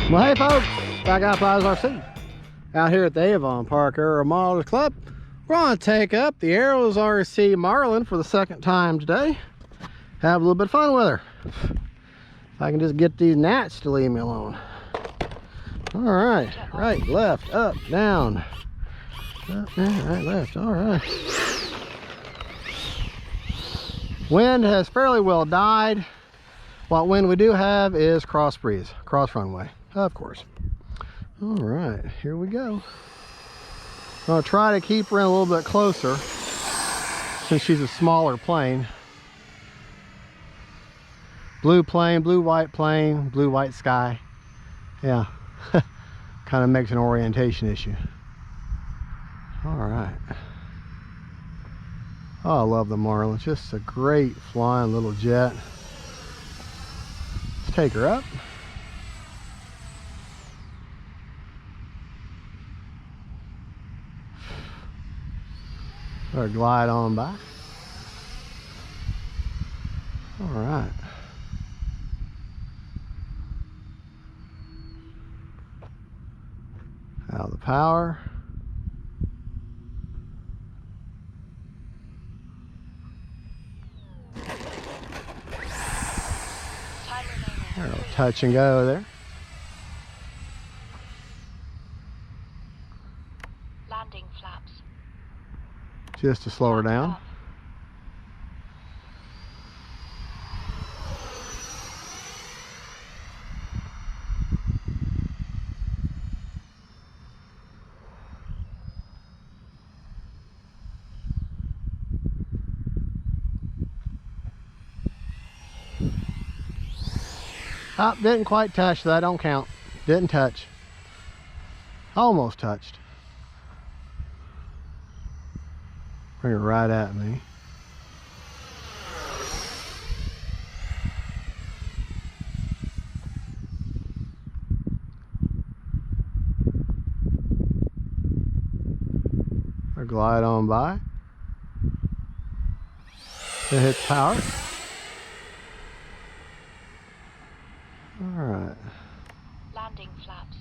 Well, hey folks, back out Flies RC. Out here at the Avon Park Aero Models Club. We're going to take up the Aeros RC Marlin for the second time today. Have a little bit of fun with her. If I can just get these gnats to leave me alone. All right, right, left, up, down. Up, down, right, left, all right. Wind has fairly well died. What wind we do have is cross breeze, cross runway, of course. All right, here we go. I'm gonna try to keep her in a little bit closer since she's a smaller plane. Blue plane, blue white plane, blue white sky. Yeah, kind of makes an orientation issue. All right. Oh, I love the Marlin. Just a great flying little jet. Let's take her up. Let her glide on by. All right. Out of the power. There, a touch and go there. Landing flaps. Just to slow her down. Oh, didn't quite touch, that don't count. Didn't touch. Almost touched. Bring her right at me. Or glide on by. It hits power. All right. Landing flaps.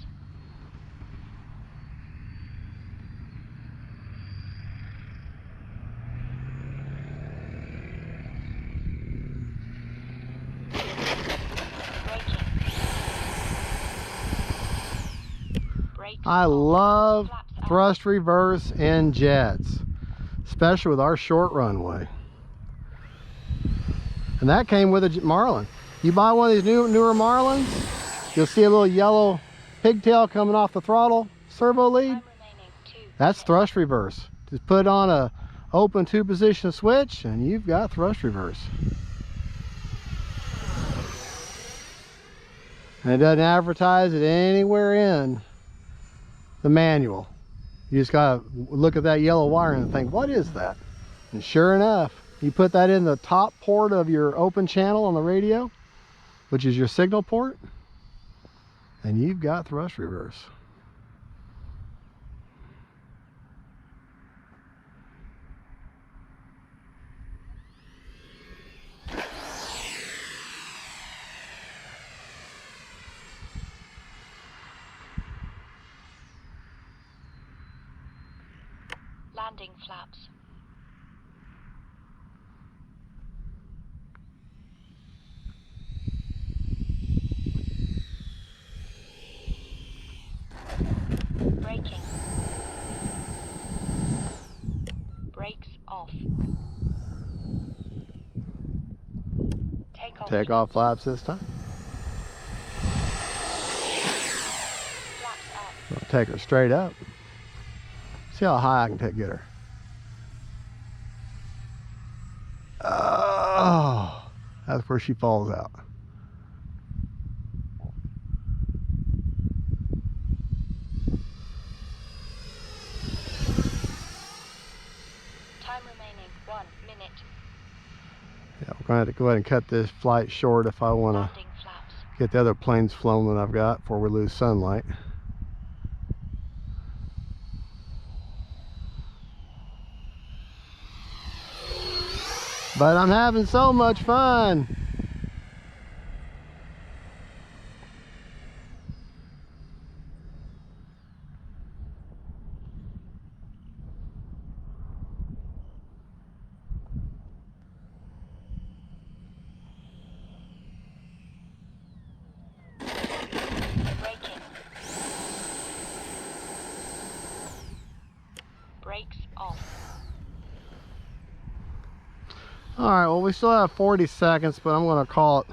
Braking. I love thrust reverse in jets, especially with our short runway. And that came with a Marlin. You buy one of these newer Marlins, you'll see a little yellow pigtail coming off the throttle servo lead. That's thrust reverse. Just put on a open 2-position switch and you've got thrust reverse. And it doesn't advertise it anywhere in the manual. You just gotta look at that yellow wire and think, what is that? And sure enough, you put that in the top port of your open channel on the radio, which is your signal port, and you've got thrust reverse. Landing flaps. Braking. Brakes off. Take off flaps this time. Flaps up. I'll take her straight up. See how high I can get her. Oh, that's where she falls out. Time remaining 1 minute. Yeah, we're going to have to go ahead and cut this flight short if I want to Landing flaps. get the other planes flown that I've got before we lose sunlight. But I'm having so much fun. All right, well, we still have 40 seconds, but I'm gonna call it.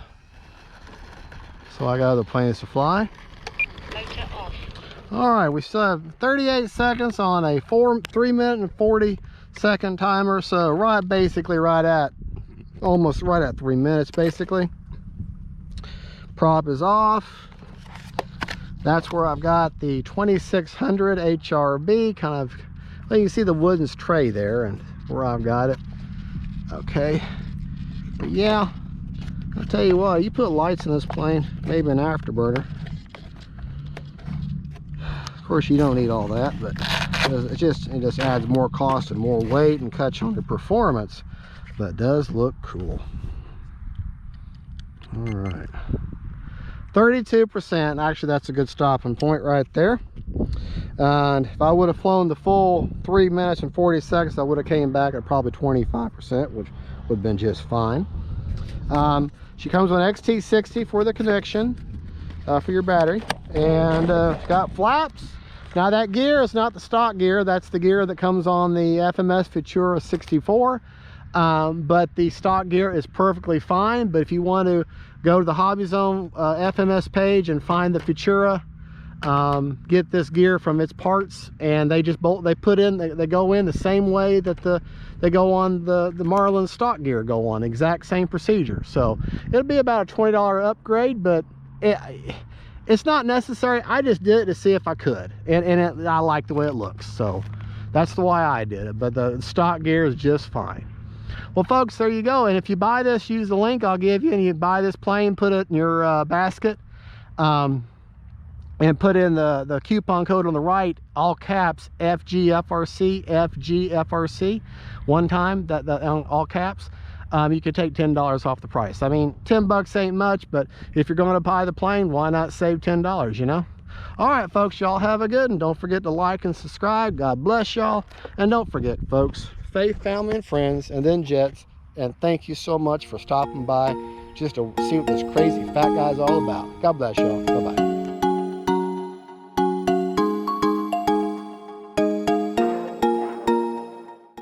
So I got other planes to fly. Motor off. All right, we still have 38 seconds on a 3 minute and 40 second timer. So basically almost right at 3 minutes, basically. Prop is off. That's where I've got the 2600 HRB, kind of, well, you can see the wooden tray there and where I've got it. Okay, but yeah, I'll tell you what, you put lights in this plane, maybe an afterburner. Of course, you don't need all that, but it just adds more cost and more weight and cuts on the performance, but it does look cool. All right, 32%. Actually, that's a good stopping point right there. And if I would have flown the full 3 minutes and 40 seconds, I would have came back at probably 25%, which would have been just fine. She comes with an XT60 for the connection for your battery, and got flaps. Now that gear is not the stock gear. That's the gear that comes on the FMS Futura 64. But the stock gear is perfectly fine. But if you want to go to the Hobby Zone FMS page and find the Futura, get this gear from its parts, and they go in the same way that they go on the Marlin stock gear go on, exact same procedure. So it'll be about a $20 upgrade, but it's not necessary. I just did it to see if I could, and I like the way it looks, so that's the why I did it. But the stock gear is just fine. Well, folks, there you go. And if you buy this, use the link I'll give you, and you buy this plane, put it in your basket, and put in the coupon code on the right, all caps, FGFRC, FGFRC, one time, that all caps. You could take $10 off the price. I mean, 10 bucks ain't much, but if you're going to buy the plane, why not save $10, you know? All right, folks, y'all have a good one. Don't forget to like and subscribe. God bless y'all. And don't forget, folks, faith, family, and friends, and then jets. And thank you so much for stopping by just to see what this crazy fat guy's all about. God bless y'all. Bye-bye.